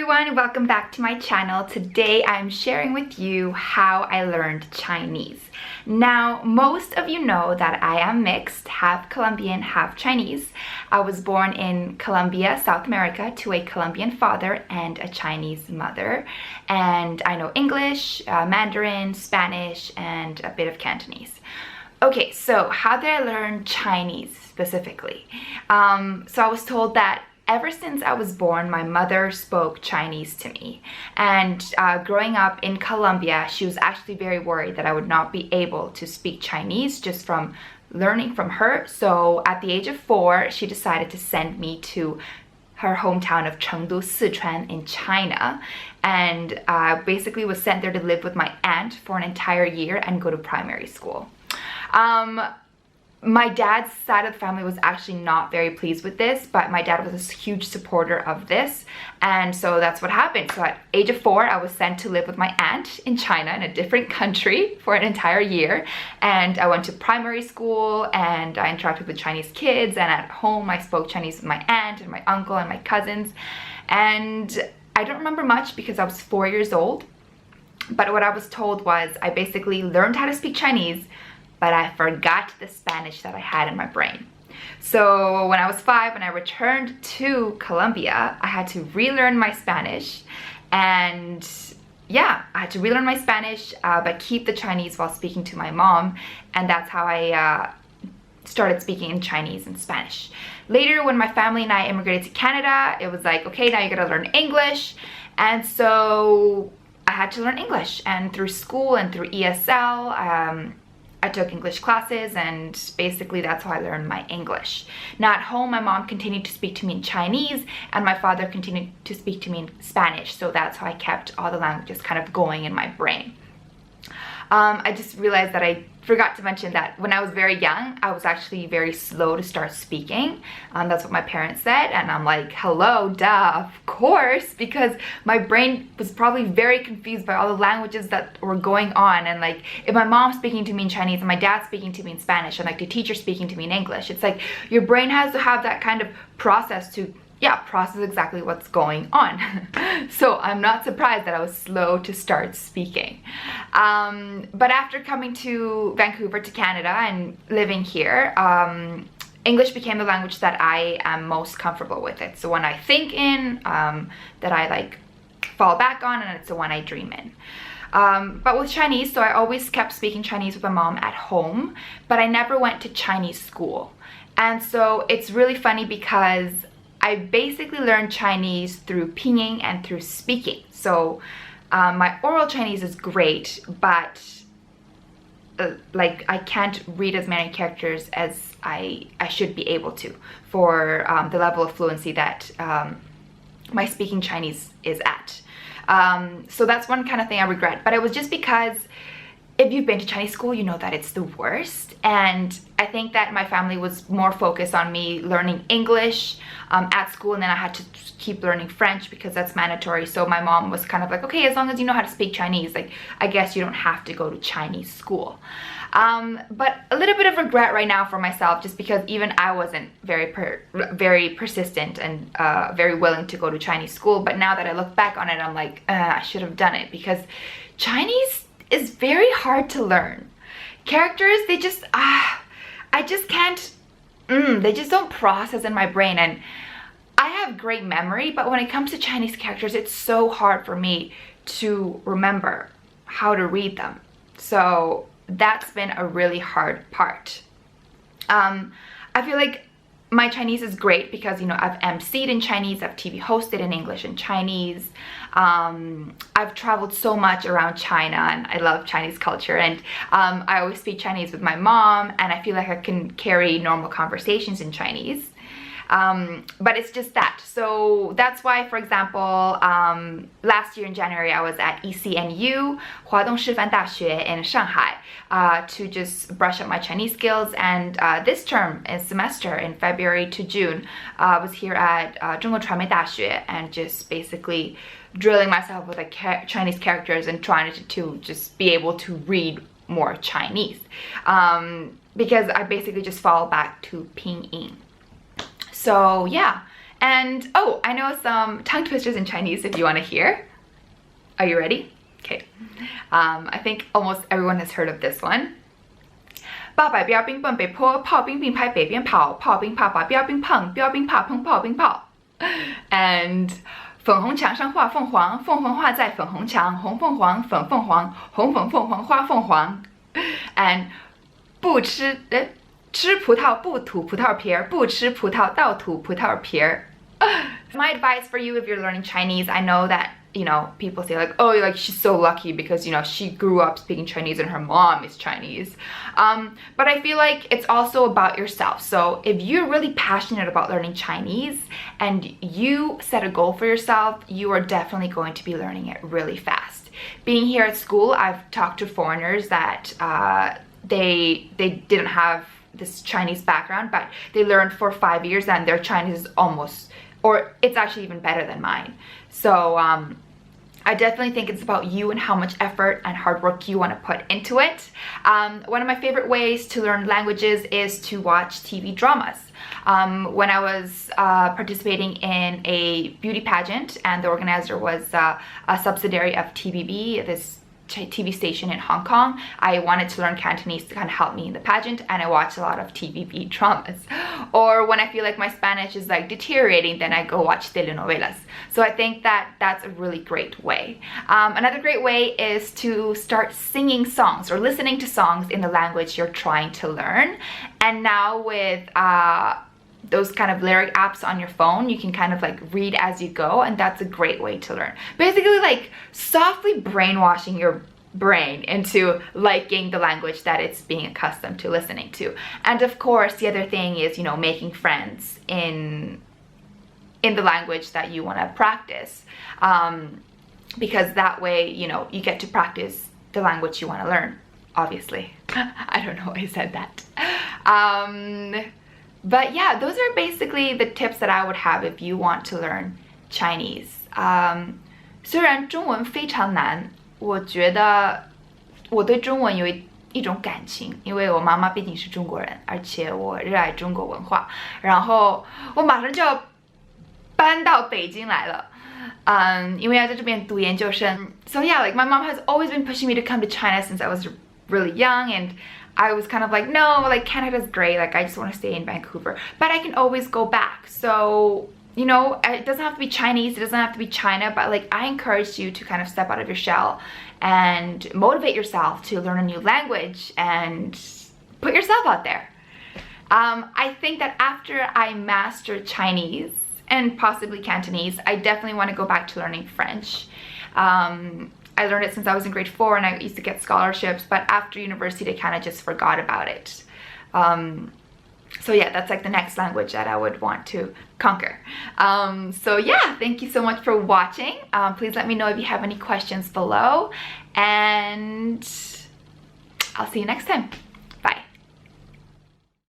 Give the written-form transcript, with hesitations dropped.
everyone, welcome back to my channel. Today I'm sharing with you how I learned Chinese. Now, most of you know that I am mixed, half Colombian, half Chinese. I was born in Colombia, South America, to a Colombian father and a Chinese mother. And I know English, Mandarin, Spanish, and a bit of Cantonese. Okay, so how did I learn Chinese specifically? So I was told that ever since I was born, my mother spoke Chinese to me. And growing up in Colombia, she was actually very worried that I would not be able to speak Chinese just from learning from her. So at the age of 4, she decided to send me to her hometown of Chengdu, Sichuan in China. And basically was sent there to live with my aunt for an entire year and go to primary school. My dad's side of the family was actually not very pleased with this, but my dad was a huge supporter of this, and so that's what happened. So at age of 4, I was sent to live with my aunt in China, in a different country, for an entire year. And I went to primary school and I interacted with Chinese kids, and at home I spoke Chinese with my aunt and my uncle and my cousins. And I don't remember much because I was 4 years old, but what I was told was I basically learned how to speak Chinese, but I forgot the Spanish that I had in my brain. So when I was 5, when I returned to Colombia, I had to relearn my Spanish. And yeah, I had to relearn my Spanish, but keep the Chinese while speaking to my mom. And that's how I started speaking in Chinese and Spanish. Later, when my family and I immigrated to Canada, it was like, okay, now you gotta learn English. And so I had to learn English. And through school and through ESL, I took English classes, and basically that's how I learned my English. Now at home, my mom continued to speak to me in Chinese and my father continued to speak to me in Spanish. So that's how I kept all the languages kind of going in my brain. I just realized that I forgot to mention that when I was very young, I was actually very slow to start speaking. That's what my parents said, and I'm like, hello, duh, of course, because my brain was probably very confused by all the languages that were going on. And like, if my mom's speaking to me in Chinese and my dad's speaking to me in Spanish and like the teacher speaking to me in English, it's like your brain has to have that kind of process to process exactly what's going on. So I'm not surprised that I was slow to start speaking. But after coming to Vancouver, to Canada, and living here, English became the language that I am most comfortable with. It's the one I think in, that I like fall back on, and it's the one I dream in. But with Chinese, so I always kept speaking Chinese with my mom at home, but I never went to Chinese school. And so it's really funny because I basically learned Chinese through pinyin and through speaking. So my oral Chinese is great, but like I can't read as many characters as I should be able to for the level of fluency that my speaking Chinese is at. So that's one kind of thing I regret, but it was just because if you've been to Chinese school, you know that it's the worst. And I think that my family was more focused on me learning English at school, and then I had to keep learning French because that's mandatory. So my mom was kind of like, okay, as long as you know how to speak Chinese, like, I guess you don't have to go to Chinese school. But a little bit of regret right now for myself, just because even I wasn't very persistent and very willing to go to Chinese school. But now that I look back on it, I'm like, I should have done it, because Chinese is very hard to learn. Characters, they just, I just can't, they just don't process in my brain. And I have great memory, but when it comes to Chinese characters, it's so hard for me to remember how to read them. So that's been a really hard part. I feel like my Chinese is great because, you know, I've emceed in Chinese, I've TV hosted in English and Chinese. I've traveled so much around China, and I love Chinese culture, and I always speak Chinese with my mom, and I feel like I can carry normal conversations in Chinese. But it's just that. So that's why, for example, last year in January, I was at ECNU, 华东师范大学 in Shanghai, to just brush up my Chinese skills. And this term, in semester, in February to June, I was here at 中国传媒大学 and just basically drilling myself with like Chinese characters and trying to just be able to read more Chinese. Because I basically just fall back to pinyin. So yeah, And oh, I know some tongue twisters in Chinese if you want to hear. Are you ready? Okay. I think almost everyone has heard of this one. 八百标兵奔北坡，炮兵并排北边跑，炮兵怕把标兵碰，标兵怕碰炮兵炮。And 粉红墙上画凤凰，凤凰画在粉红墙，红凤凰，粉凤凰，红粉凤凰花凤凰。And 不吃吃葡萄不吐葡萄皮儿，不吃葡萄倒吐葡萄皮儿。My advice for you if you're learning Chinese, I know that, you know, people say like, oh, like she's so lucky because, you know, she grew up speaking Chinese and her mom is Chinese. But I feel like it's also about yourself. So if you're really passionate about learning Chinese and you set a goal for yourself, you are definitely going to be learning it really fast. Being here at school, I've talked to foreigners that they didn't have this Chinese background, but they learned for 5 years and their Chinese is almost, or it's actually even better than mine. So I definitely think it's about you and how much effort and hard work you want to put into it. One of my favorite ways to learn languages is to watch TV dramas. When I was participating in a beauty pageant and the organizer was a subsidiary of TVB, this TV station in Hong Kong, I wanted to learn Cantonese to kind of help me in the pageant, and I watched a lot of TVB dramas. Or when I feel like my Spanish is like deteriorating, then I go watch telenovelas. So I think that that's a really great way. Another great way is to start singing songs or listening to songs in the language you're trying to learn. And now with those kind of lyric apps on your phone, you can kind of like read as you go, and that's a great way to learn. Basically like softly brainwashing your brain into liking the language that it's being accustomed to listening to. And of course the other thing is, you know, making friends in the language that you want to practice, because that way, you know, you get to practice the language you want to learn, obviously. I don't know why I said that. But yeah, those are basically the tips that I would have if you want to learn Chinese. 虽然中文非常难，我觉得我对中文有一种感情，因为我妈妈毕竟是中国人，而且我热爱中国文化，然后我马上就要搬到北京来了。因为要在这边读研究生。So yeah, like my mom has always been pushing me to come to China since I was really young, and I was kind of like, no, like Canada's great, like I just want to stay in Vancouver, but I can always go back. So, you know, it doesn't have to be Chinese, it doesn't have to be China, but like I encourage you to kind of step out of your shell and motivate yourself to learn a new language and put yourself out there. I think that after I master Chinese and possibly Cantonese, I definitely want to go back to learning French. I learned it since I was in grade 4 and I used to get scholarships, but after university I kind of just forgot about it. So yeah, that's like the next language that I would want to conquer. So yeah, thank you so much for watching. Please let me know if you have any questions below, and I'll see you next time.